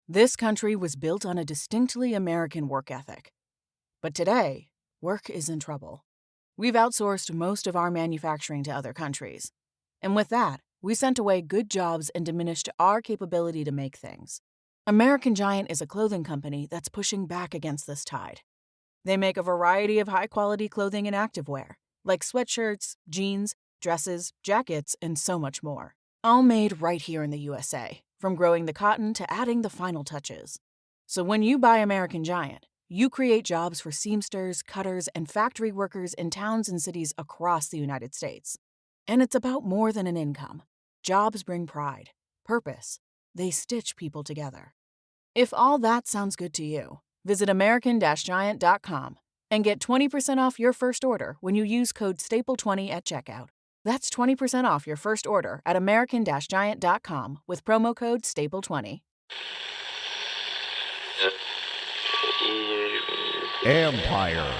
This country was built on a distinctly American work ethic. But today, work is in trouble. We've outsourced most of our manufacturing to other countries. And with that, we sent away good jobs and diminished our capability to make things. American Giant is a clothing company that's pushing back against this tide. They make a variety of high-quality clothing and activewear, like sweatshirts, jeans, dresses, jackets, and so much more. All made right here in the USA, from growing the cotton to adding the final touches. So when you buy American Giant, you create jobs for seamsters, cutters, and factory workers in towns and cities across the United States. And it's about more than an income. Jobs bring pride, purpose. They stitch people together. If all that sounds good to you, visit American-Giant.com and get 20% off your first order when you use code STAPLE20 at checkout. That's 20% off your first order at American-Giant.com with promo code STAPLE20. Empire.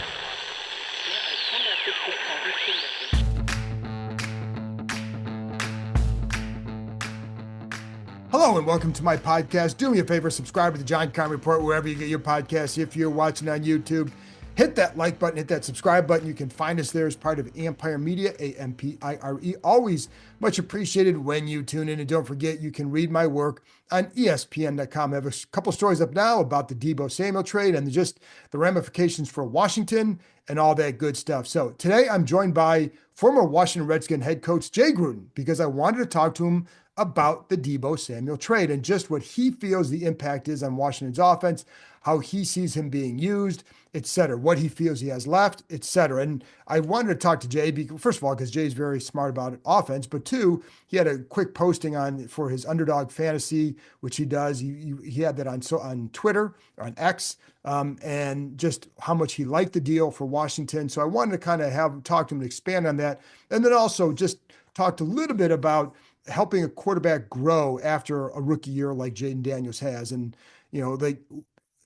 Hello and welcome to my podcast. Do me a favor, subscribe to the John Con Report wherever you get your podcasts. If you're watching on YouTube, hit that like button, hit that subscribe button. You can find us there as part of Empire Media, AMPIRE. Always much appreciated when you tune in. And don't forget, you can read my work on ESPN.com. I have a couple stories up now about the Deebo Samuel trade and just the ramifications for Washington and all that good stuff. So today I'm joined by former Washington Redskin head coach Jay Gruden because I wanted to talk to him about the Deebo Samuel trade and just what he feels the impact is on Washington's offense, how he sees him being used, et cetera, what he feels he has left, et cetera. And I wanted to talk to Jay, first of all, because Jay's very smart about offense, but two, he had a quick posting on for his underdog fantasy, which he does. He had that on Twitter, on X, and just how much he liked the deal for Washington. So I wanted to kind of talk to him and expand on that. And then also just talked a little bit about helping a quarterback grow after a rookie year like Jaden Daniels has. And,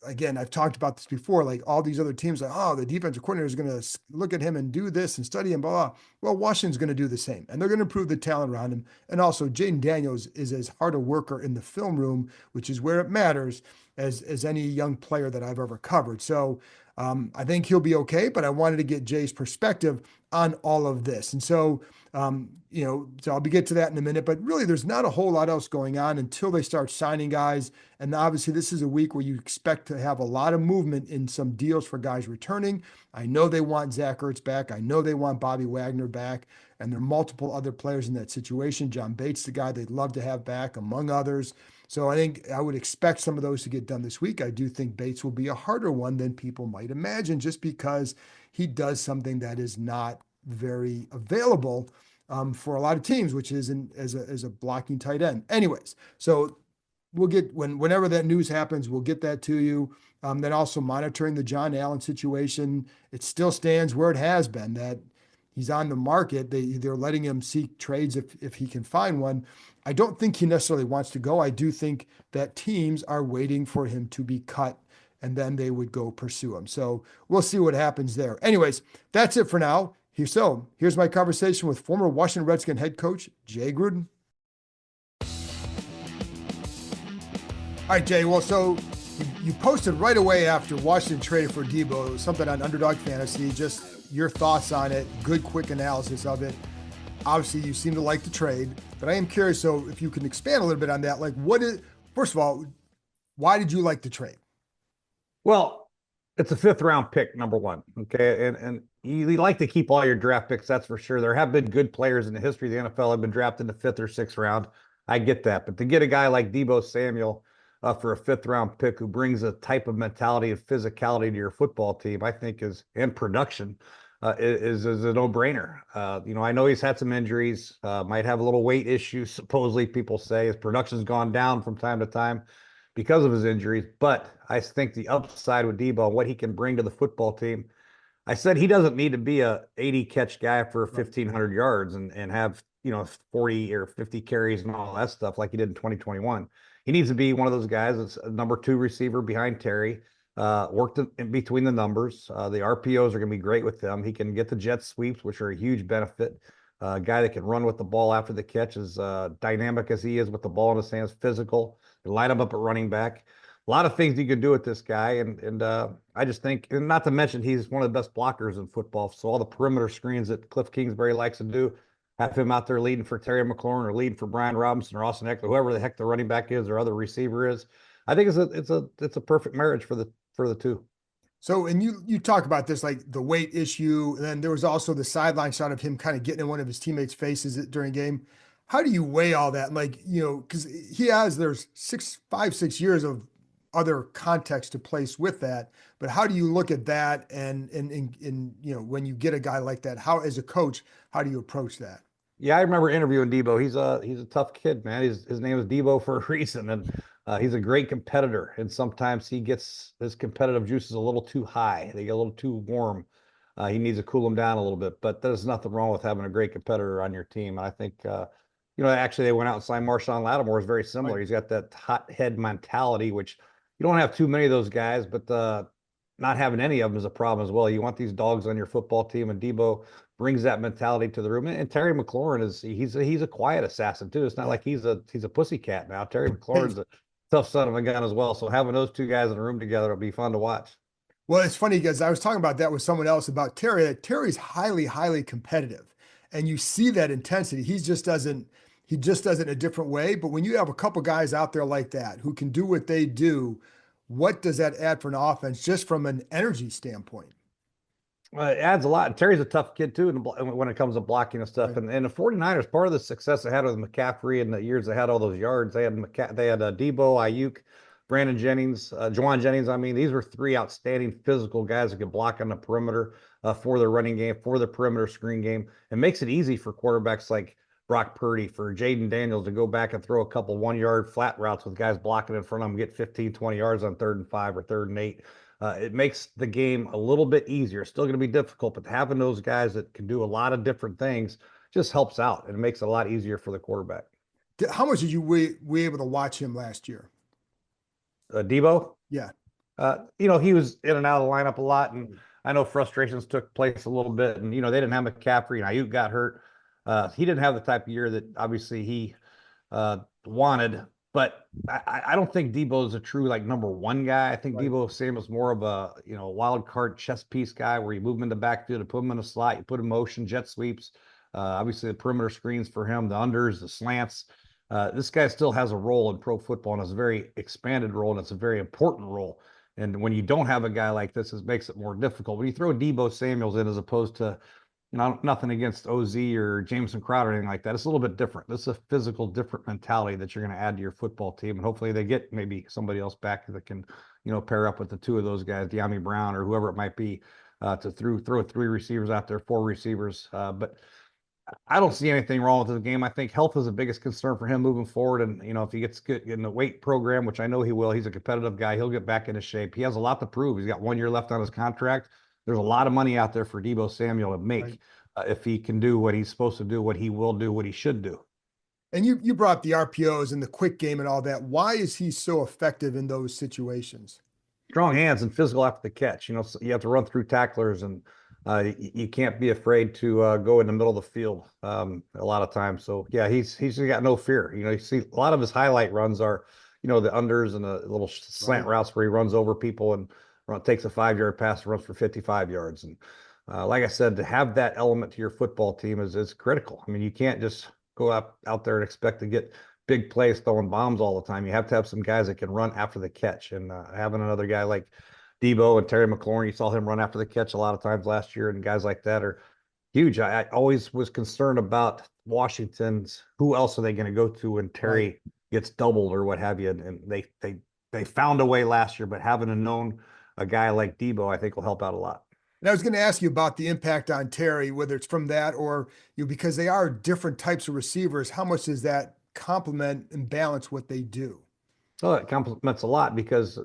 again, I've talked about this before, like all these other teams, like, oh, the defensive coordinator is going to look at him and do this and study him, blah, blah. Well, Washington's going to do the same, and they're going to improve the talent around him. And also, Jaden Daniels is as hard a worker in the film room, which is where it matters, as any young player that I've ever covered. So I think he'll be okay, but I wanted to get Jay's perspective on all of this. And so, so I'll get to that in a minute, but really there's not a whole lot else going on until they start signing guys. And obviously this is a week where you expect to have a lot of movement in some deals for guys returning. I know they want Zach Ertz back. I know they want Bobby Wagner back, and there are multiple other players in that situation. John Bates, the guy they'd love to have back, among others. So I think I would expect some of those to get done this week. I do think Bates will be a harder one than people might imagine, just because he does something that is not very available for a lot of teams, which is as a blocking tight end. Anyways, so we'll get whenever that news happens, we'll get that to you. Then also monitoring the John Allen situation. It still stands where it has been, that he's on the market. They're letting him seek trades if he can find one. I don't think he necessarily wants to go. I do think that teams are waiting for him to be cut, and then they would go pursue him. So we'll see what happens there. Anyways, that's it for now. Here's my conversation with former Washington Redskin head coach Jay Gruden. All right, Jay. Well, so you posted right away after Washington traded for Deebo. It was something on Underdog Fantasy. Just your thoughts on it. Good, quick analysis of it. Obviously, you seem to like the trade, but I am curious. So if you can expand a little bit on that, like first of all, why did you like the trade? Well, it's a 5th round pick, number one. Okay. And you like to keep all your draft picks. That's for sure. There have been good players in the history of the NFL have been drafted in the 5th or 6th round. I get that. But to get a guy like Deebo Samuel for a 5th round pick who brings a type of mentality of physicality to your football team, I think and production is a no-brainer. I know he's had some injuries, might have a little weight issues, supposedly people say. His production's gone down from time to time because of his injuries, but I think the upside with Deebo, what he can bring to the football team, I said he doesn't need to be a 80 catch guy for 1,500 yards and have 40 or 50 carries and all that stuff like he did in 2021. He needs to be one of those guys that's a number 2 receiver behind Terry, worked in between the numbers. The RPOs are going to be great with him. He can get the jet sweeps, which are a huge benefit. A guy that can run with the ball after the catch, as dynamic as he is with the ball in his hands, physical. line him up at running back. A lot of things you can do with this guy, and I just think, and not to mention, he's one of the best blockers in football. So all the perimeter screens that Cliff Kingsbury likes to do, have him out there leading for Terry McLaurin or leading for Brian Robinson or Austin Eckler, whoever the heck the running back is or other receiver is. I think it's a perfect marriage for the two. So, and you talk about this, like the weight issue, and then there was also the sideline shot of him kind of getting in one of his teammates' faces during game. How do you weigh all that? Like, because there's 5, 6 years of other context to place with that, but how do you look at that? And when you get a guy like that, how, as a coach, how do you approach that? Yeah, I remember interviewing Deebo. He's a tough kid, man. His name is Deebo for a reason, and he's a great competitor. And sometimes he gets his competitive juices a little too high. They get a little too warm. He needs to cool them down a little bit. But there's nothing wrong with having a great competitor on your team. And I think, actually they went out and signed Marshawn Lattimore. Is very similar. Right. He's got that hot head mentality, which you don't have too many of those guys, but not having any of them is a problem as well. You want these dogs on your football team, and Deebo brings that mentality to the room. And Terry McLaurin he's a quiet assassin too. It's not Yeah. like he's a pussycat now. Terry Hey, McLaurin's a tough son of a gun as well. So having those two guys in a room together will be fun to watch. well, it's funny because I was talking about that with someone else about Terry. Terry's highly, highly competitive, and you see that intensity. He just does it in a different way. But when you have a couple guys out there like that who can do what they do, what does that add for an offense just from an energy standpoint? It adds a lot. And Terry's a tough kid too when it comes to blocking and stuff. Right. And the 49ers, part of the success they had with McCaffrey in the years they had all those yards, they had Deebo, Ayuk, Brandon Jennings, Juwan Jennings. I mean, these were three outstanding physical guys that could block on the perimeter for the running game, for the perimeter screen game. It makes it easy for quarterbacks like Brock Purdy, for Jaden Daniels to go back and throw a couple 1 yard flat routes with guys blocking in front of them, get 15, 20 yards on 3rd and 5 or 3rd and 8. It makes the game a little bit easier. Still going to be difficult, but having those guys that can do a lot of different things just helps out, and it makes it a lot easier for the quarterback. How much did you were able to watch him last year? Deebo, Yeah. he was in and out of the lineup a lot, and I know frustrations took place a little bit, and they didn't have McCaffrey, and Ayuk got hurt. He didn't have the type of year that obviously he wanted. But I don't think Deebo is a true like number one guy. I think Right. Deebo Samuel's more of a wild card chess piece guy where you move him in the backfield, you put him in a slot, you put him in motion, jet sweeps. Obviously the perimeter screens for him, the unders, the slants. This guy still has a role in pro football, and it's a very expanded role, and it's a very important role. And when you don't have a guy like this, it makes it more difficult. When you throw Deebo Samuels in as opposed to nothing against OZ or Jameson Crowder or anything like that. It's a little bit different. This is a physical, different mentality that you're going to add to your football team. And hopefully they get maybe somebody else back that can, pair up with the two of those guys, De'Ami Brown or whoever it might be, to throw 3 receivers out there, 4 receivers. But I don't see anything wrong with the game. I think health is the biggest concern for him moving forward. And, if he gets good in the weight program, which I know he will, he's a competitive guy. He'll get back into shape. He has a lot to prove. He's got 1 year left on his contract. There's a lot of money out there for Deebo Samuel to make. Right. If he can do what he's supposed to do, what he will do, what he should do. And you brought up the RPOs and the quick game and all that. Why is he so effective in those situations? Strong hands and physical after the catch. So you have to run through tacklers, and you can't be afraid to go in the middle of the field a lot of times. So yeah, he's got no fear. You see a lot of his highlight runs are, the unders and the little slant routes where he runs over people and takes a 5 yard pass and runs for 55 yards. And like I said, to have that element to your football team is critical. I mean, you can't just go out there and expect to get big plays throwing bombs all the time. You have to have some guys that can run after the catch. And having another guy like Deebo and Terry McLaurin, you saw him run after the catch a lot of times last year, and guys like that are huge. I always was concerned about Washington's, who else are they going to go to when Terry gets doubled or what have you. And they found a way last year, but having a guy like Deebo, I think will help out a lot. And I was going to ask you about the impact on Terry, whether it's from that or because they are different types of receivers. How much does that complement and balance what they do? Oh, it complements a lot because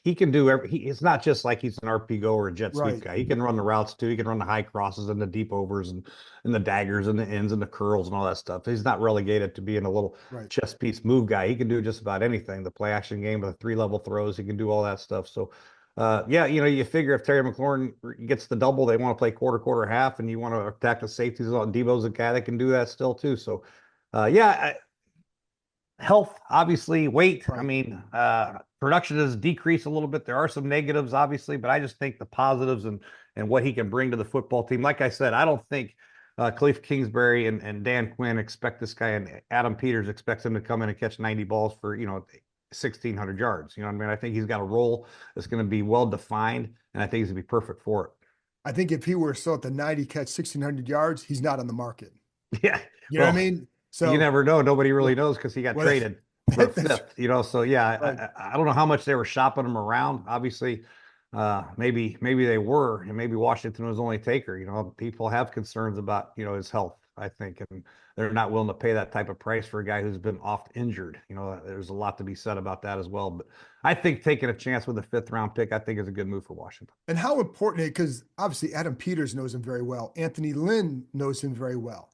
he can do it's not just like he's an RPO or a jet sweep guy. He can run the routes too. He can run the high crosses and the deep overs and the daggers and the ends and the curls and all that stuff. He's not relegated to being a little chess piece move guy. He can do just about anything. The play action game with the 3-level throws, he can do all that stuff. So you figure if Terry McLaurin gets the double, they want to play quarter, half, and you want to attack the safeties. Deebo's a guy that can do that still too. So, Health, obviously, weight. I Right. mean, production has decreased a little bit. There are some negatives, obviously, but I just think the positives and what he can bring to the football team. Like I said, I don't think Khalif Kingsbury and Dan Quinn expect this guy, and Adam Peters expects him to come in and catch 90 balls for 1,600 yards. You know what I mean? I think he's got a role that's going to be well defined, and I think he's going to be perfect for it. I think if he were still at the 90 catch 1,600 yards, he's not on the market. Yeah. You know what I Well, mean? you So, never know. Nobody really well, knows because he got well, traded for a that's fifth, So right. yeah, I don't know how much they were shopping him around. Obviously, maybe they were, and maybe Washington was only a taker. People have concerns about his health, I think, and they're not willing to pay that type of price for a guy who's been oft injured. There's a lot to be said about that as well. But I think taking a chance with a fifth round pick, I think is a good move for Washington. And how important, because obviously Adam Peters knows him very well. Anthony Lynn knows him very well.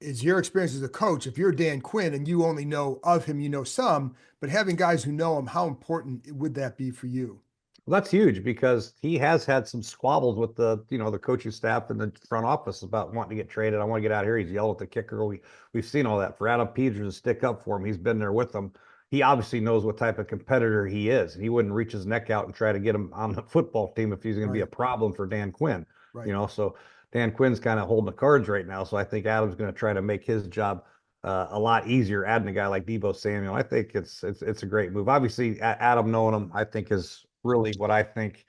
Is your experience as a coach, if you're Dan Quinn and you only know of him, you know some, but having guys who know him, how important would that be for you? Well, that's huge because he has had some squabbles with the coaching staff and the front office about wanting to get traded. I want to get out of here. He's yelled at the kicker. We've seen all that. For Adam Peters to stick up for him, he's been there with them. He obviously knows what type of competitor he is, and he wouldn't reach his neck out and try to get him on the football team if he's going to be a Right. problem for Dan Quinn. Right. So Dan Quinn's kind of holding the cards right now. So I think Adam's going to try to make his job a lot easier. Adding a guy like Deebo Samuel, I think it's a great move. Obviously, Adam knowing him, I think is really what I think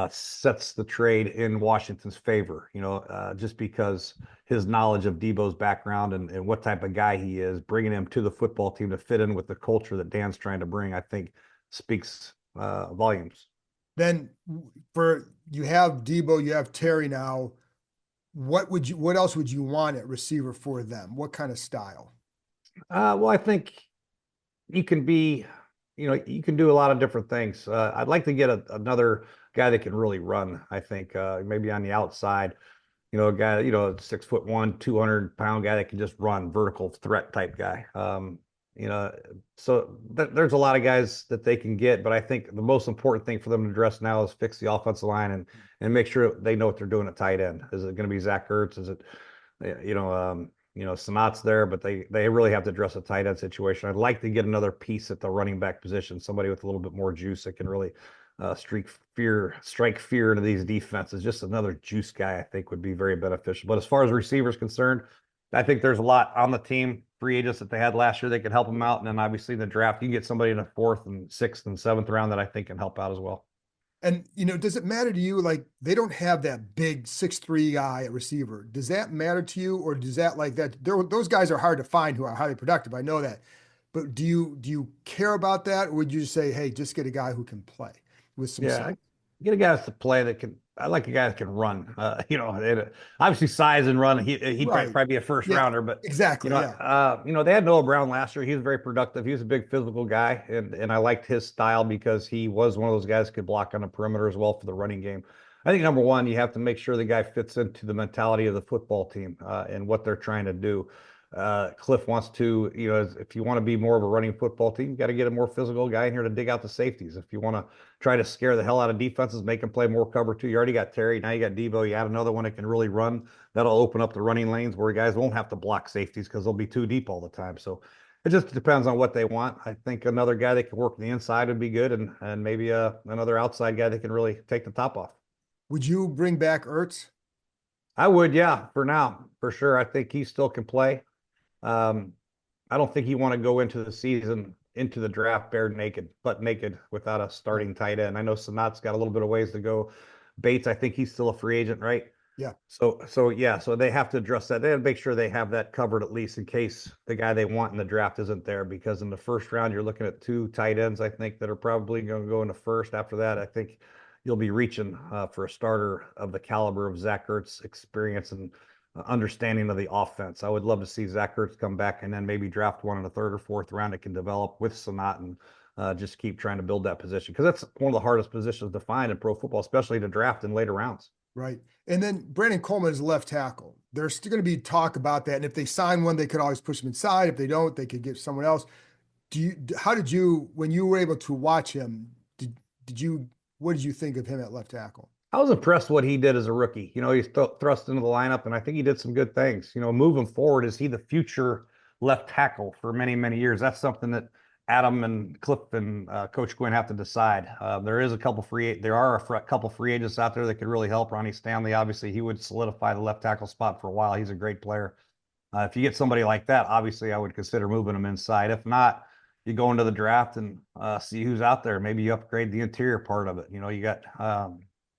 sets the trade in Washington's favor. Just because his knowledge of Deebo's background and what type of guy he is, bringing him to the football team to fit in with the culture that Dan's trying to bring, I think speaks volumes. Then for you have Deebo, you have Terry now. What else would you want at receiver for them? What kind of style? Well, I think you can you can do a lot of different things. I'd like to get another guy that can really run. I think maybe on the outside, a guy, 6'1", 200-pound guy that can just run, vertical threat type guy. So there's a lot of guys that they can get, but I think the most important thing for them to address now is fix the offensive line and make sure they know what they're doing at tight end. Is it going to be Zach Ertz? Is it, Sanat's there, but they really have to address a tight end situation. I'd like to get another piece at the running back position, somebody with a little bit more juice that can really strike fear into these defenses. Just another juice guy, I think, would be very beneficial. But as far as receivers concerned, I think there's a lot on the team, free agents that they had last year, they could help them out. And then obviously in the draft, you can get somebody in the 4th and 6th and 7th round that I think can help out as well. And does it matter to you? Like they don't have that big 6'3" guy at receiver. Does that matter to you, or does that like that? Those guys are hard to find who are highly productive. I know that, but do you care about that, or would you just say, hey, just get a guy who can play with some size? Get a guy to play that can. I like a guy that can run. Obviously size and run. He'd Right. probably be a first rounder, but Exactly. they had Noah Brown last year. He was very productive. He was a big physical guy, and I liked his style because he was one of those guys that could block on the perimeter as well for the running game. I think number one, you have to make sure the guy fits into the mentality of the football team and what they're trying to do. Cliff wants to, if you want to be more of a running football team, you got to get a more physical guy in here to dig out the safeties. If you want to try to scare the hell out of defenses, make them play more cover two. You already got Terry. Now you got Deebo. You add another one that can really run. That'll open up the running lanes where guys won't have to block safeties because they'll be too deep all the time. So it just depends on what they want. I think another guy that can work the inside would be good, and maybe another outside guy that can really take the top off. Would you bring back Ertz? I would, yeah, for now, for sure. I think he still can play. I don't think you want to go into the season, into the draft butt naked without a starting tight end. I know Sanat's got a little bit of ways to go. Bates, I think he's still a free agent, right? Yeah. So they have to address that. They have to make sure they have that covered at least in case the guy they want in the draft isn't there. Because in the first round, you're looking at 2 tight ends, I think, that are probably going to go in the first. After that, I think you'll be reaching for a starter of the caliber of Zach Ertz, experience and understanding of the offense. I would love to see Zach Ertz come back and then maybe draft one in the 3rd or 4th round that can develop with Sanat and just keep trying to build that position, because that's one of the hardest positions to find in pro football, especially to draft in later rounds. Right. And then Brandon Coleman is left tackle. There's still going to be talk about that. And if they sign one, they could always push him inside. If they don't, they could get someone else. How did you, when you were able to watch him, what did you think of him at left tackle? I was impressed what he did as a rookie. He's thrust into the lineup, and I think he did some good things. Moving forward, is he the future left tackle for many, many years. That's something that Adam and Cliff and Coach Quinn have to decide. There are a couple free agents out there that could really help. Ronnie Stanley, obviously, he would solidify the left tackle spot for a while. He's a great player. If you get somebody like that, obviously, I would consider moving him inside. If not, you go into the draft and see who's out there. Maybe you upgrade the interior part of it. You got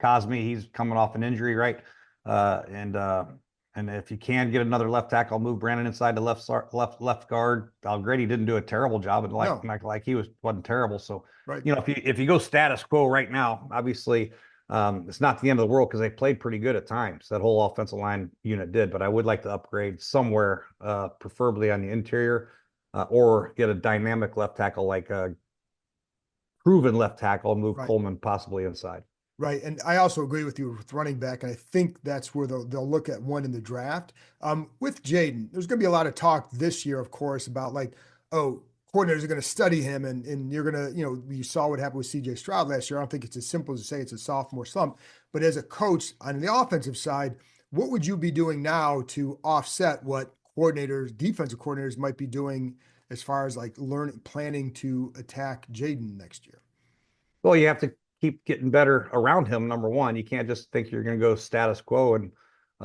Cosme. He's coming off an injury, right? And if you can get another left tackle, move Brandon inside the left guard. Grady didn't do a terrible job, and like he wasn't terrible. So Right. if you go status quo right now, obviously it's not the end of the world because they played pretty good at times. That whole offensive line unit did, but I would like to upgrade somewhere, preferably on the interior, or get a dynamic left tackle like a proven left tackle and move Coleman possibly inside. Right. And I also agree with you with running back. And I think that's where they'll look at one in the draft. With Jaden, there's going to be a lot of talk this year, of course, about coordinators are going to study him and you're going to, you saw what happened with CJ Stroud last year. I don't think it's as simple as to say it's a sophomore slump, but as a coach on the offensive side, what would you be doing now to offset what defensive coordinators might be doing as far as planning to attack Jaden next year? Well, you have to keep getting better around him. Number one, you can't just think you're going to go status quo and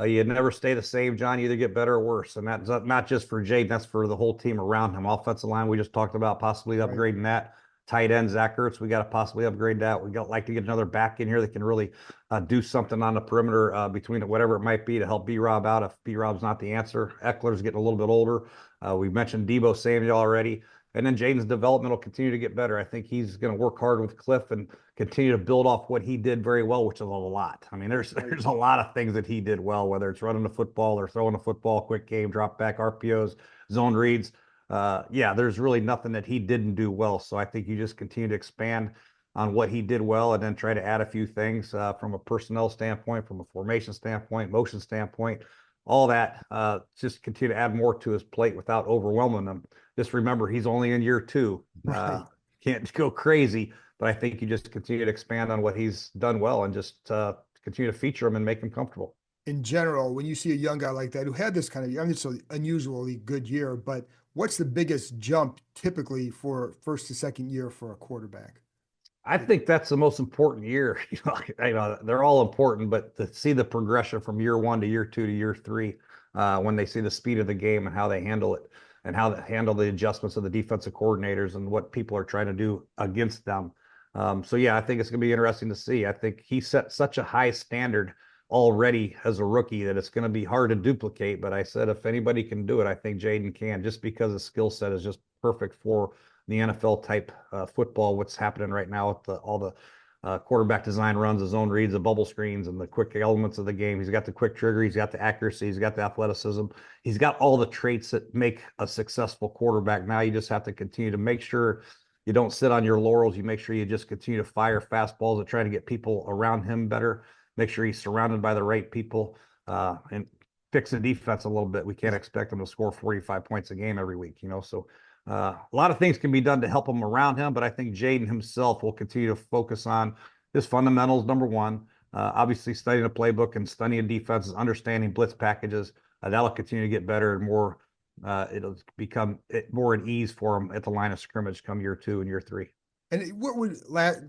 you never stay the same, John. You either get better or worse. And that's not just for Jaden, that's for the whole team around him. Offensive line, we just talked about possibly upgrading that. Tight end, Zach Ertz, we got to possibly upgrade that. We got like to get another back in here that can really do something on the perimeter between whatever it might be to help B-Rob out if B-Rob's not the answer. Eckler's getting a little bit older. We mentioned Deebo Samuel already. And then Jaden's development will continue to get better. I think he's going to work hard with Cliff and continue to build off what he did very well, which is a lot. I mean, there's a lot of things that he did well, whether it's running the football or throwing the football, quick game, drop back, RPOs, zone reads. There's really nothing that he didn't do well. So I think you just continue to expand on what he did well and then try to add a few things from a personnel standpoint, from a formation standpoint, motion standpoint, all that. Just continue to add more to his plate without overwhelming him. Just remember, he's only in year 2. Can't go crazy, but I think you just continue to expand on what he's done well and just continue to feature him and make him comfortable. In general, when you see a young guy like that who had this kind of, it's an unusually good year, but what's the biggest jump typically for first to second year for a quarterback? I think that's the most important year. They're all important, but to see the progression from year 1 to year 2 to year 3, when they see the speed of the game and how they handle it and how they handle the adjustments of the defensive coordinators and what people are trying to do against them. I think it's going to be interesting to see. I think he set such a high standard already as a rookie that it's going to be hard to duplicate. But I said, if anybody can do it, I think Jaden can, just because his skill set is just perfect for the NFL type football. What's happening right now with all the quarterback design runs, the zone reads, the bubble screens, and the quick elements of the game. He's got the quick trigger. He's got the accuracy. He's got the athleticism. He's got all the traits that make a successful quarterback. Now you just have to continue to make sure you don't sit on your laurels. You make sure you just continue to fire fastballs and try to get people around him better. Make sure he's surrounded by the right people and fix the defense a little bit. We can't expect him to score 45 points a game every week, So a lot of things can be done to help him around him, but I think Jaden himself will continue to focus on his fundamentals. Number one, obviously studying the playbook and studying defenses, understanding blitz packages. That'll continue to get better and more. It'll become more at ease for him at the line of scrimmage come year 2 and year 3. And what would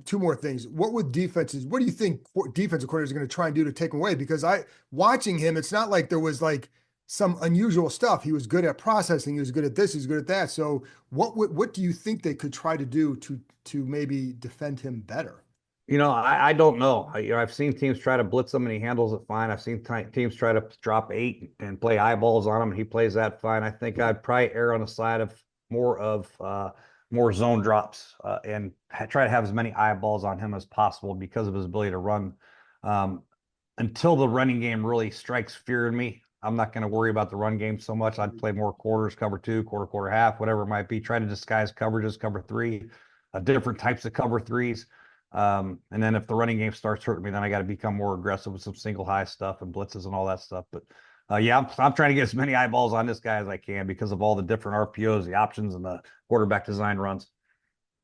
two more things? What do you think defensive coordinators are going to try and do to take him away? Because watching him, it's not like there was some unusual stuff. He was good at processing. He was good at this. He was good at that. So what do you think they could try to do to maybe defend him better? I don't know. I've seen teams try to blitz him and he handles it fine. I've seen teams try to drop 8 and play eyeballs on him and he plays that fine. I think I'd probably err on the side of more zone drops and try to have as many eyeballs on him as possible because of his ability to run. Until the running game really strikes fear in me, I'm not going to worry about the run game so much. I'd play more quarters, cover 2, quarter, half, whatever it might be. Try to disguise coverages, cover 3, different types of cover 3s. And then if the running game starts hurting me, then I got to become more aggressive with some single high stuff and blitzes and all that stuff. But I'm trying to get as many eyeballs on this guy as I can because of all the different RPOs, the options, and the quarterback design runs.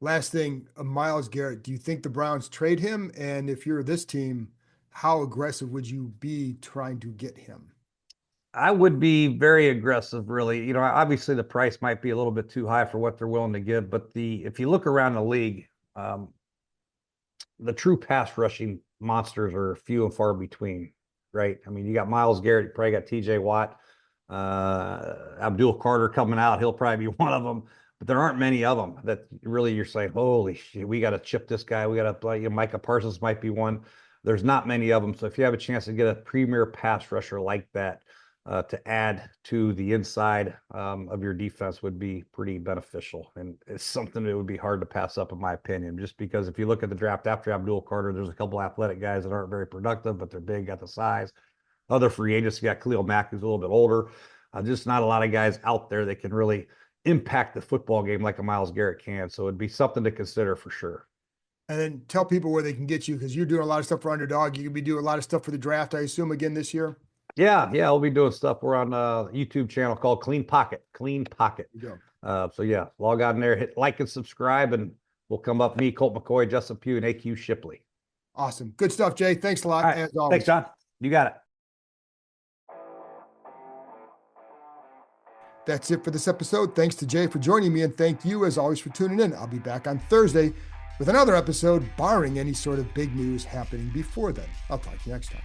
Last thing, Myles Garrett, do you think the Browns trade him? And if you're this team, how aggressive would you be trying to get him? I would be very aggressive, really. Obviously the price might be a little bit too high for what they're willing to give, but if you look around the league, the true pass rushing monsters are few and far between, right? I mean, you got Myles Garrett, you probably got TJ Watt, Abdul Carter coming out. He'll probably be one of them, but there aren't many of them that really you're saying, holy shit, we got to chip this guy. We got to play. Micah Parsons might be one. There's not many of them. So if you have a chance to get a premier pass rusher like that, to add to the inside of your defense would be pretty beneficial. And it's something that would be hard to pass up, in my opinion, just because if you look at the draft after Abdul Carter, there's a couple athletic guys that aren't very productive, but they're big, got the size. Other free agents, you got Khalil Mack, who's a little bit older. Just not a lot of guys out there that can really impact the football game like a Myles Garrett can. So it'd be something to consider for sure. And then tell people where they can get you, because you're doing a lot of stuff for Underdog. You can be doing a lot of stuff for the draft, I assume, again this year. Yeah, I'll be doing stuff. We're on a YouTube channel called Clean Pocket. So yeah, log on there, hit like and subscribe, and we'll come up me, Colt McCoy, Justin Pugh, and AQ Shipley. Awesome. Good stuff, Jay. Thanks a lot. All right. As always. Thanks, John. You got it. That's it for this episode. Thanks to Jay for joining me, and thank you, as always, for tuning in. I'll be back on Thursday with another episode, barring any sort of big news happening before then. I'll talk to you next time.